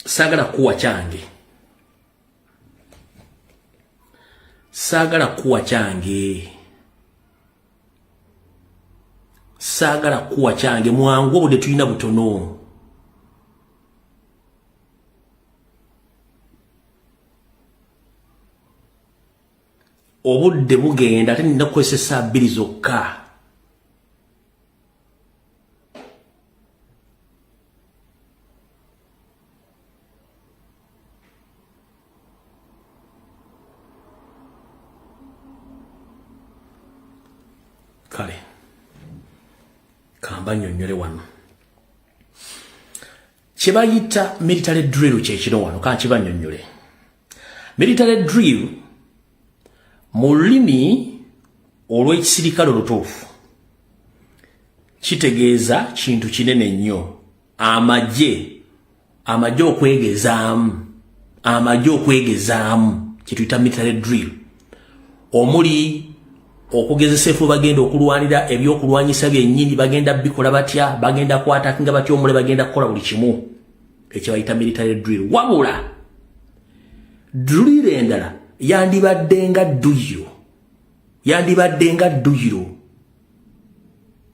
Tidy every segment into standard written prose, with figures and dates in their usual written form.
sagala kuwa kyange. Sagala kuwa kyange. Sagala kuwa kyange mwangu obudde tulina butono. Obudde bugenda ate nina kukozesa 2 zokka. Kale kamba nnyonnyole wano kyebayita military drill kyekino wano ka kiba nnyonnyole. Military drill mu lulimi olw'ekisirikale olutuufu kitegeeza kintu kinene nnyo. Amagye okwegezaamu kituyita military drill, omuli okugezesa efu bagenda okulwanira ebyokulwanyisa byennyini, bagenda bikola batya, bagenda kwatakinga batya omule, bagenda kukola buli kimu ekyo bayita military drill. Wabula drill endala yandibadde nga dduyiro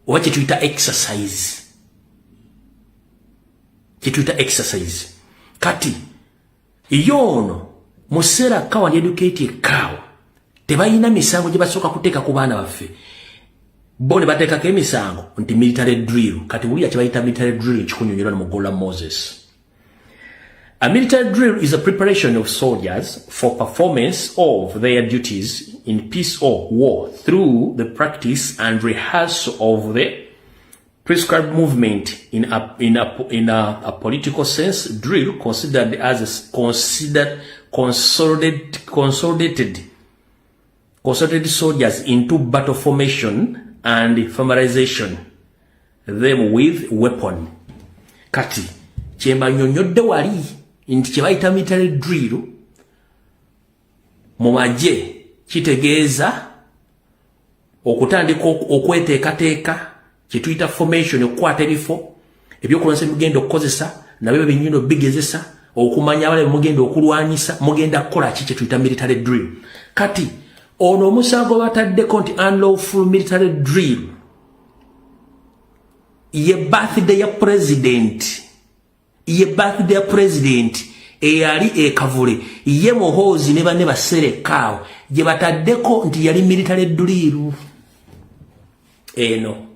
oba kyetuyita exercise. Kati yono musera kawa educate kawa tebayina misango gye basooka kuteeka ku baana baffe, bo ne bateekako emisango nti military drill. Kati wulira kye bayita military drill kikunyonyola mu Gola Moses. A military drill is a preparation of soldiers for performance of their duties in peace or war through the practice and rehearsal of the prescribed movement. In a political sense, drill considered as consolidated soldiers into battle formation and familiarization them with weapon. Kati kyemba nyonyodde wali nti kyebayita military drill mu magye kitegeeza okutandika okweteekateeka kyetuyita formation, okukwata ebifo ebyokulwanyisa mugenda okukozesa nabyo binyino bigezesa okumanya abale mugenda okulwanyisa mugenda kukola ki kyetuyita military drill. Kati ono omusango bataddeko nti unlawful military drill ye birthday ya president eyali ekavule ye Muhoozi ne banne baserekaawo gye bataddeko nti yali military drill eno.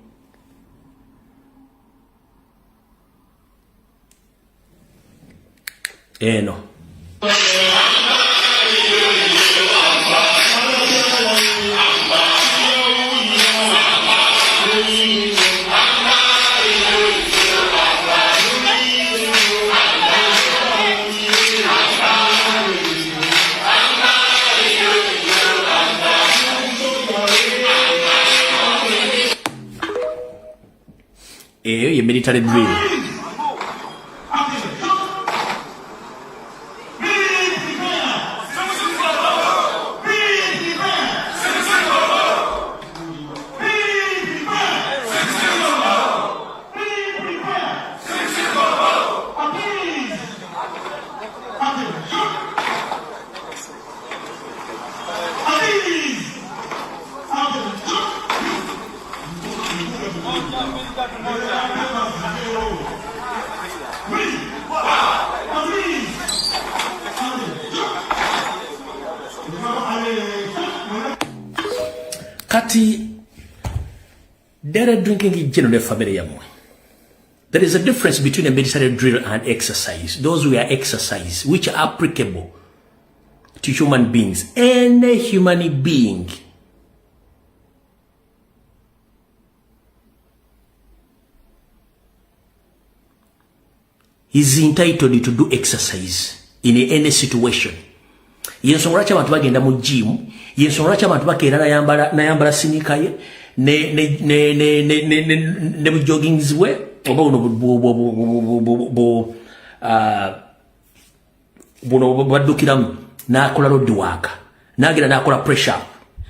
Eyo ye military drill. Kati dere drinking in general family yamwe. There is a difference between a military drill and exercise. Those were exercise which are applicable to human beings. Any human being is entitled to do exercise in any situation. Yensongola ky'abantu bagenda mu gym, yensongola ky'abantu bakeera nayambala sinika ye ne bu joggings we oba buno baddukiramu n'akola road work n'agenda n'akola press up.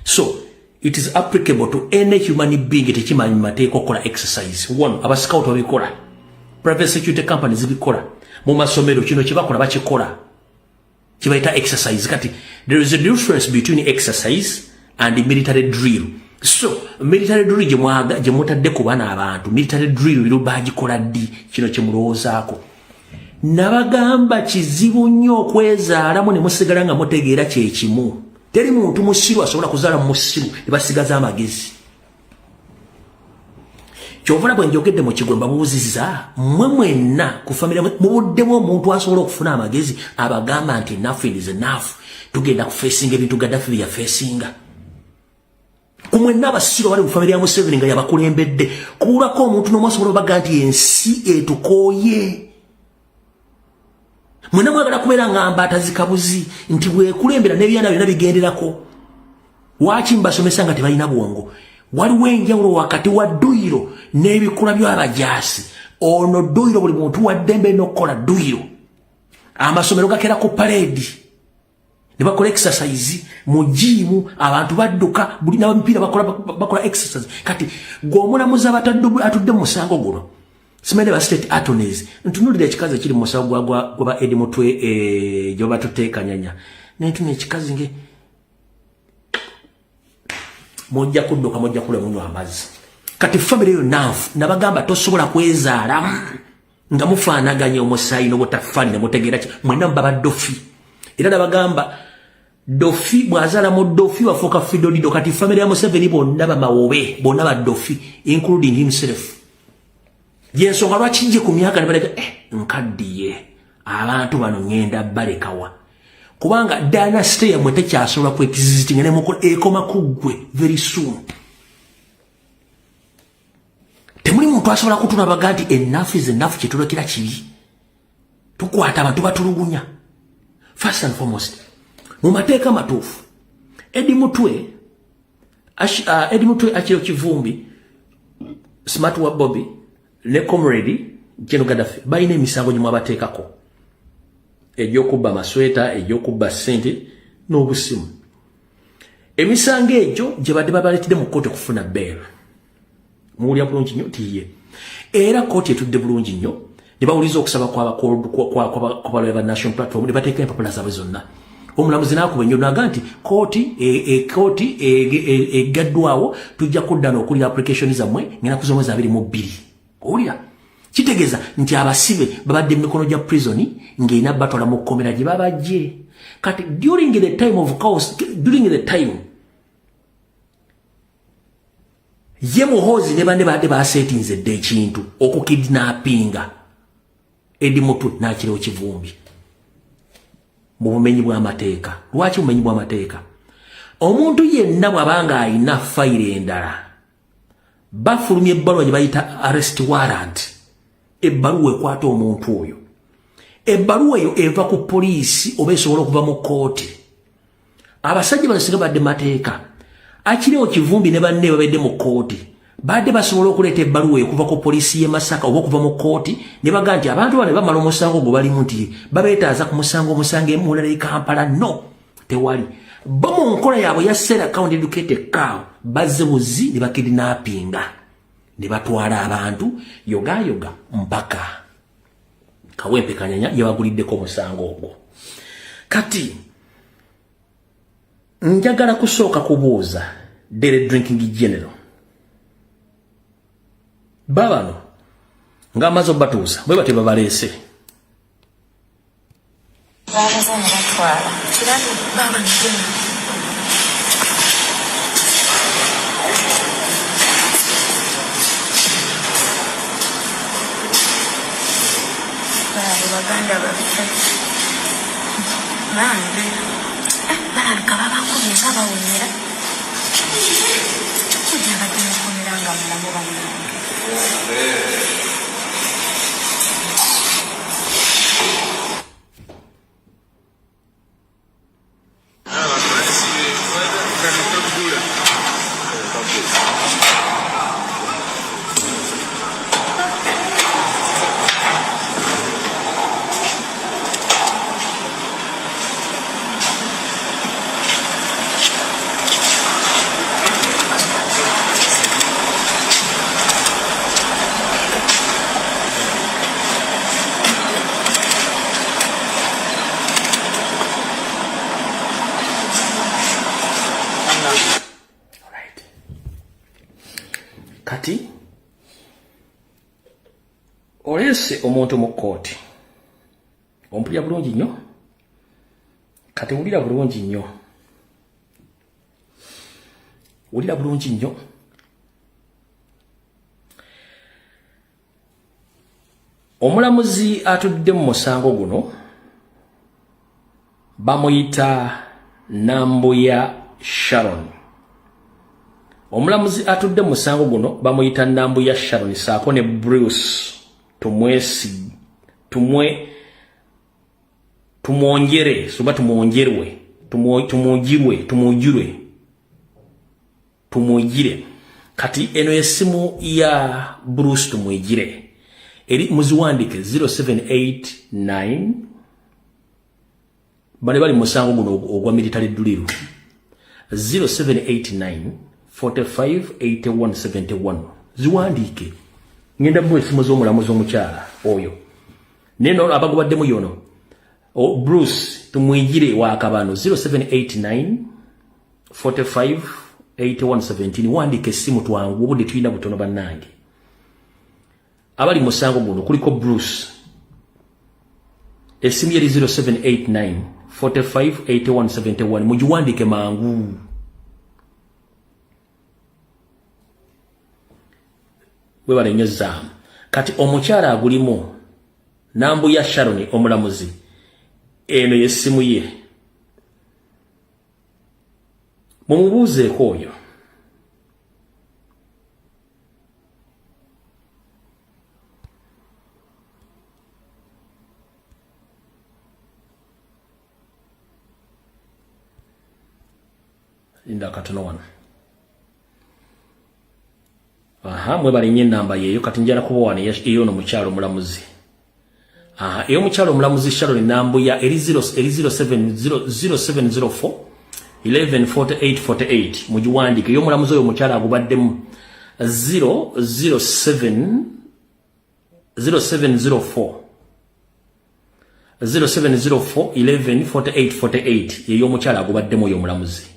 So it is applicable to any human being tekimanyi mateeka okukola exercise. One, abascout babikola, private security companies bikola, mu masomero kino kibakola bakikola kibaita exercise kati there is a difference between exercise and military drill. So military drill je mutadde ku bana abantu military drill biro bagikola ddi kino kimulowozaako nabagamba kizibu nnyo okwezaalamu ne musigala nga mutegeera kyekimu teri muntu musiru asobola kuzaala musiru ne basigaza amagezi kyovula bwe njogedde mu kigwe mbabuuziza mmwe mwenna ku famire mubuddemu omuntu asobola okufuna amagezi abagamba nti enough is enough tugenda kufeesinga ebintu Gaddafi bye yafeesinga kumwenna abasiru abali mu famire ya Museveni nga yabakulembedde kuulako omuntu n'omu asobola obaga nti ensi etukooye mwena mwagala kubeera nga mbaata zikabuzi nti bwekulembera n'ebyana byonna bigenderako waki mbasomesa nga tebalina bwongo waliwo enjawulo wakati wa dduyiro n'ebikula by'abajaasi ono dduyiro buli muntu waddembe n'okukola dduyiro amasomero gakera ku paleedi ne bakola exercise mu jiimu abantu badduka buli n'abamupiira bakola exercise kati gw'omulamuzi atudde mu musango guno simene ba state attorneys ntunulira ekikazi kiri mu musango gwa Edi Mutwe gye batuteekanyanya n'entuna ekikazi nge mojja kudduka mojja kula munywa amazzi kati family yo nafu nabagamba tosobola kwezaala nga mufaanaganya omusaayi n'obutafaani ne mutegeera mwena mbaba dofi era nabagamba dofi bw'azaala mu dofi wafuuka fidodido kati family ya Museveni bonna bamawobe bonna ba dofi including himself yensonga lwaki nje ku myaka ne baleka nkaddiye abantu bano ngenda balekawa kubanga dynasty yamwe tekyasobola kwekizitinga ne mukola ekoma kuggwe very soon temuli muntu asobola kutulabaga nti enough is enough kyetulekera kibi tukwata abantu batulugunya first and foremost mu mateeka matuufu Edi Mutwe akiro kivumbi smart wa Bobby ne comrade Gen. Gaddafi balina emisango gye mwabateekako egy'okubba amasweta egy'okubba ssente n'obusimu emisango egyo gye badde babaleetedde mu kkooti okufuna bail muwulira bulungi nnyo tiye era kkooti etudde bulungi nnyo ne bawuliza okusaba kw'abalwe ba national platform ne bateeka empapula zaabwe zonna omulamuzi n'akuba ennyo naga nti kkooti egaddwawo tujja kudda n'okulira application zammwe ng'enaku z'omwezi 22 owulira kitegeeza nti abasibe babadde mu mikono gya prison ng'erina batwala mu kkomera gye babajje kati during the time of chaos during the time ye Muhoozi ne banne badde basetinzedde ekintu okukidnappinga Edi Mutwe n'akirawo kivumbi mu bumenyi bw'amateeka lwaki bumenyi bw'amateeka omuntu yenna bw'abanga alina fayiro endala bafulumya ebbaluwa gye bayita arrest warrant ebbaluwa ekwata omuntu oyo ebbaluwa eyo eva ku poliisi oba esobola okuva mu kkooti abasajja basinga badde mateeka akiriwo kivumbi ne banne babadde mu kkooti badde basobola okuleeta ebbaluwa eyo okuva ku poliisi y'e Masaka oba okuva mu kkooti ne baga nti abantu bano bamala omusango gwe balimu nti babeetaaza ku omusango emulala e Kampala no tewali bo mu nkola yaabwe ya Sera County Educated Cow bazze buzi ne bakidnappinga ne batwala abantu yoga mpaka Kawempe Kanyanya yabaguliddeko omusango ogwo kati njagala kusooka kubuuza Dere Drinking General babano nga amaze obatuusa bwe bate babaleese baganda baffe bambi balabika babakomye nga bawonyera kujja badde mukomera nga mulamu bannange kati olese omuntu mu kooti ompulira bulungi nnyo kati wulira bulungi nnyo omulamuzi atudde mu musango guno bamuyita Nambuya Sharon. Omulamuzi atudde mu musango guno bamuyita Nambuya Sharon saako ne Bruce tumwongere suba tumugire kati eno esimu ya Bruce tumwigire eri muziwandike 0789 bali musango guno ogwa military duliru 0789 45 81 71 ziwandike ngenda mu esimu z'omulamuzi omukyala oyo neno abagobaddemu yono Bruce tumwigire wa kabano 0789 45 81 17 wandike esimu twangu obudde tulina butono bannange abali musango guno kuliko Bruce esimu yeri 0789 45 81 71 mujiwandike mangu webale nnyo zaamu kati omukyala agulimu Nambuya Sharon omulamuzi eno yesimu ye mumubuuzeeko oyo linda katono wano mwebale nnyo enamba yeeyo kati njala kuba wano eyo no mukyalo omulamuzi eyo mukyalo omulamuzi Sharon Nambuya eri 0704 114848 mujiwandike eyo omulamuzi oyo mukyala agubaddemu 0704 114848 yeyo omukyala agubaddemu oyo omulamuzi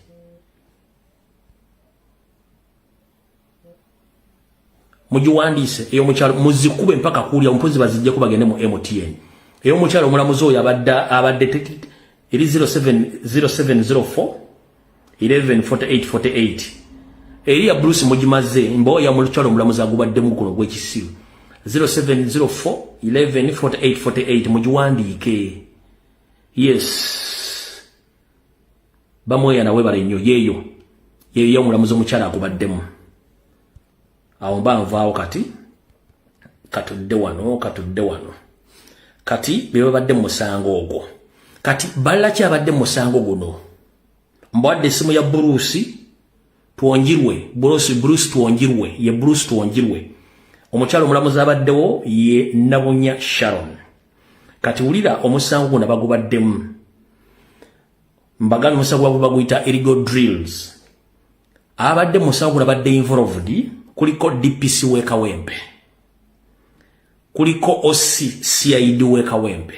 mujiwandise eyo mukyalo muzikube mpaka kulya ompozi bazijja kubagende mu MTN eyo mukyalo omulamuzi oyo abadde eri 0704 114848 eri ya Bruce mujimaze mbo ya mukyalo omulamuzi agubaddemu kuno gw'ekisiru 0704 114848 mujiwandike yes bamweya nawe bale nnyo yeyo omulamuzi omukyala agubaddemu awo banvaawo kati katudde wano kati bebabadde mu musango ogwo kati balaki abadde mu musango guno mbwadde esimu ya Bruce tuwongirwe Bruce tuwongirwe omukyalo omulamuzi abaddewo ye Nambuya Sharon kati wulira omusango guno bagubaddemu mbagana omusango baguyita illegal drills abadde musango guno abadde involved kuliko DPC wekawempe kuliko OC CID wekawempe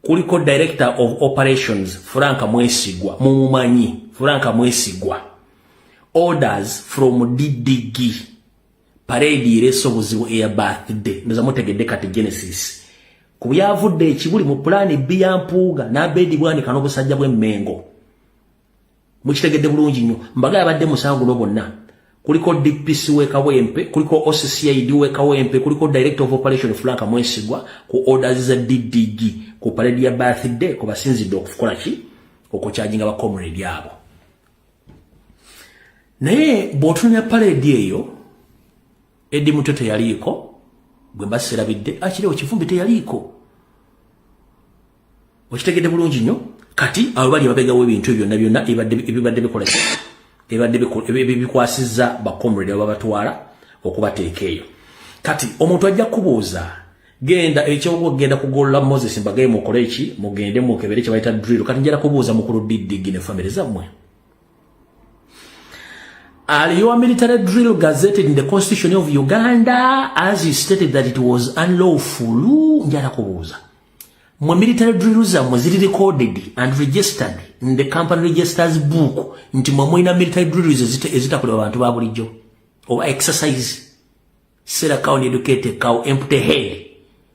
kuliko Director of Operations Franka Mwesigwa mumumanyi Franka Mwesigwa orders from DDG parade ireso buzibu ya birthday ndoza mutegedde kati Genesis kubuyavudde ekibuli mu plan B ya Mpuuga na bedi bwani kano busajja bwe Mengo mukitegedde bulungi nnyo mbaga abadde musango no bonna kuliko DPC wekawempe kuliko OCCID wekawempe kuliko Director of Operation Franka Mwesigwa ku orders za DDG ku parade ya birthday ko basinzidde okukola ki okucharginga ba comrade yabo naye botuna parade eyo Edi Mutoto yaliko gwe baserabidde akire okifumbi teyaliko okitegedde bulungi nnyo kati abo bali babega webintu byonna ebibadde bikola ebibadde bikwasizza ba comrade ababatwala okubateeka eyo kati omuntu ajja kubuuza genda genda kugolola Moses mbagaye mukole ki mugende mukebere kye bayita drill kati njala kubuuza mukulu Didigi ne family zammwe Are your military drill gazetted in the Constitution of Uganda as you stated that it was unlawful? Njala kubuuza. Mwe military drills zamwe ziri recorded and registered in the company registers book nti mwe mwina military drills ezitakolewa abantu ba bulijjo oba exercise Sera cow and educated cow empty head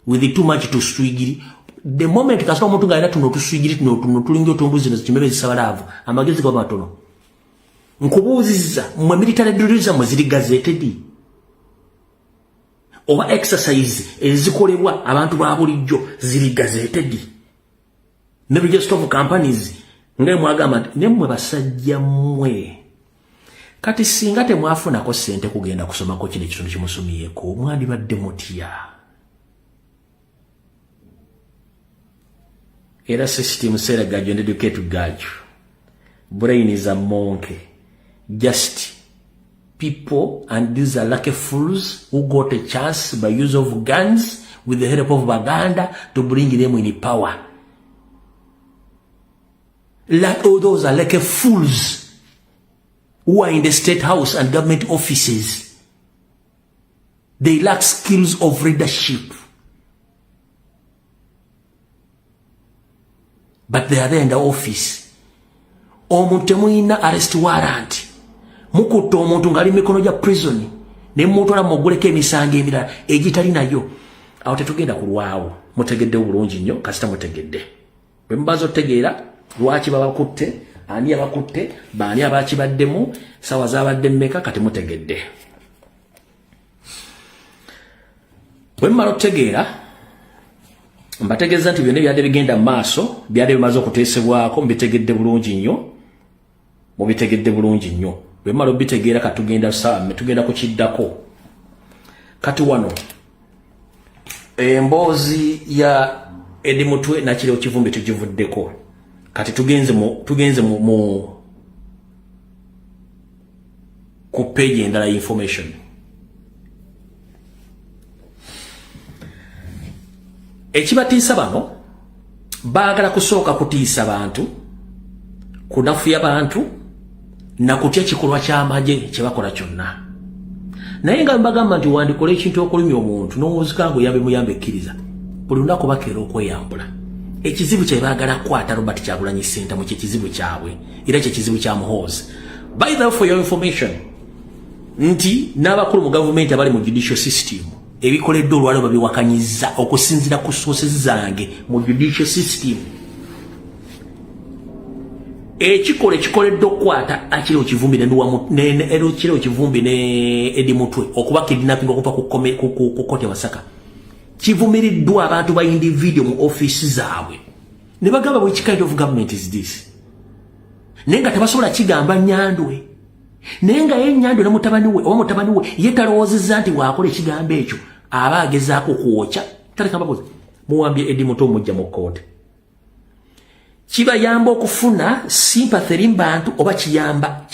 with too much to swigiri. The moment kasaba omuntu ngaira tuno tuswigiri tuno tulingo tumbuzi na kimebe zisabalavu amagezi kwa matono nkubuziza mwe military drills ziri gazetted oba exercise ezikolebwa abantu ba bulijjo ziri gazetted ne register of companies ngai mwagamba nemwe basajja mwe kati singa temwafuna ko sente kugenda kusoma ko kino kitundu kimusomiyeko mwandi badde mutya. Era system sera gaju and educate gaju. Brain is a monkey. Just people, and these are lucky fools who got a chance by use of guns with the help of Baganda to bring them in power. Like all those are lucky fools who are in the state house and government offices. They lack skills of leadership. But they are there in the office. Omuntu muina arrest warrant. Mukuto omuntu ngali mikono ja prison. Ne muntu na moguleke emisango emirala egitali nayo. Awo tetugenda kulwawo. Mutegedde bulungi nnyo kasita mutegedde. Bwe mbazo tegeera lwaki babakutte, ani abakutte, baani abakibaddemu, sawa zabadde mmeka kati mutegedde. Bwe mmala otegeera mbategeza nti byonna byadde bigenda maaso byadde bimaze okuteesebwako mbitegedde bulungi nnyo mubitegedde bulungi nnyo bwe mmala obitegeera katugenda tugenda kukiddako kati wano emboozi ya Edi Mutwe nakiri Kivumbi tugivuddeko kati tugenze mu ku page endala information. Ekibatiisa bano baagala kusooka kutiisa bantu kunafuya bantu na kutya kikolwa ky'amagye kye bakola kyonna naye nga mbagamba nti wandikola ekintu okulumya omuntu n'owuzikago yambe muyambe ekkiriza buli lunaku bakeera okweyambula ekizibu kye baagala kwata Robert Kyagulanyi Ssentamu kye kizibu kyabwe era kye kizibu kya Muhoozi. By the way, for your information nti n'abakulu mu gavumenti abali mu judicial system ebikoledde olwalo babiwakanyiza okusinzira ku sources zange mu judicial system. Ekikole kikoledde okwata akiri Kivumbi ne Kivumbi ne Edi Mutwe okuba kidnapping okuva ku kote Masaka kivumiriddwa abantu ba individual mu office zaabwe ne bagamba which kind of government is this nenga tebasobola kigamba Nyandwe nenga Nyandwe na mutabani we yetalowozezza nti wakola ekigambo ekyo aba agezaako kuwokya taleka mbabuzi muwambye Edi Mutwe omujja mu kote kibayamba okufuna sympathy mu bantu oba kiyamba